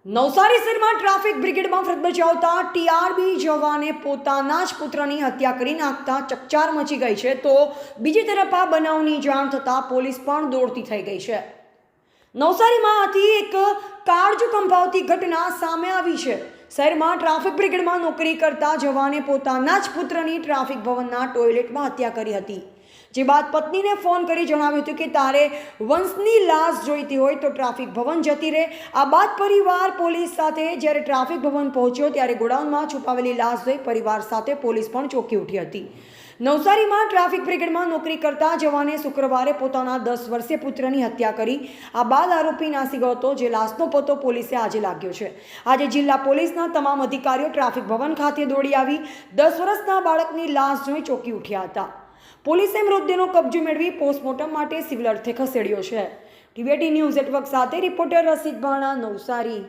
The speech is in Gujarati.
નવસારી શહેરમાં ટ્રાફિક બ્રિગેડમાં ફરજ બજાવતા ટીઆરબી જવાને પોતાના જ પુત્રની હત્યા કરી નાખતા ચકચાર મચી ગઈ છે, તો બીજી તરફ આ બનાવની જાણ થતાં પોલીસ પણ દોડતી થઈ ગઈ છે. નવસારીમાં આથી એક કાળજુ કંપાવતી ઘટના સામે આવી છે. શહેરમાં ટ્રાફિક બ્રિગેડમાં નોકરી કરતા જવાને પોતાના જ પુત્રની ટ્રાફિક ભવનના ટોયલેટમાં હત્યા કરી હતી. જે બાદ પત્નીને ફોન કરી જણાવ્યું હતું કે તારે વંશની લાશ જોઈતી હોય તો ટ્રાફિક ભવન જતી રહે. આ બાદ પરિવાર પોલીસ સાથે જ્યારે ટ્રાફિક ભવન પહોંચ્યો ત્યારે ગોડાઉનમાં છુપાવેલી લાશ જોઈ પરિવાર સાથે પોલીસ પણ ચોંકી ઉઠી હતી. નવસારીમાં ટ્રાફિક બ્રિગેડમાં નોકરી કરતા જવાને શુક્રવારે પોતાના 10 વર્ષીય પુત્રની હત્યા કરી. આ બાદ આરોપી નાસી ગયો હતો, જે લાશનો પત્તો પોલીસે આજે લાગ્યો છે. આજે જિલ્લા પોલીસના તમામ અધિકારીઓ ટ્રાફિક ભવન ખાતે દોડી આવી 10 વર્ષના બાળકની લાશ જોઈ ચોંકી ઉઠ્યા હતા. પોલીસે મૃતદેહનો કબજો મેળવી પોસ્ટમોર્ટમ માટે સિવિલ અર્થે ખસેડ્યો છે. ટીવીટી ન્યૂઝ નેટવર્ક સાથે રિપોર્ટર રસિક ભાણા, નવસારી.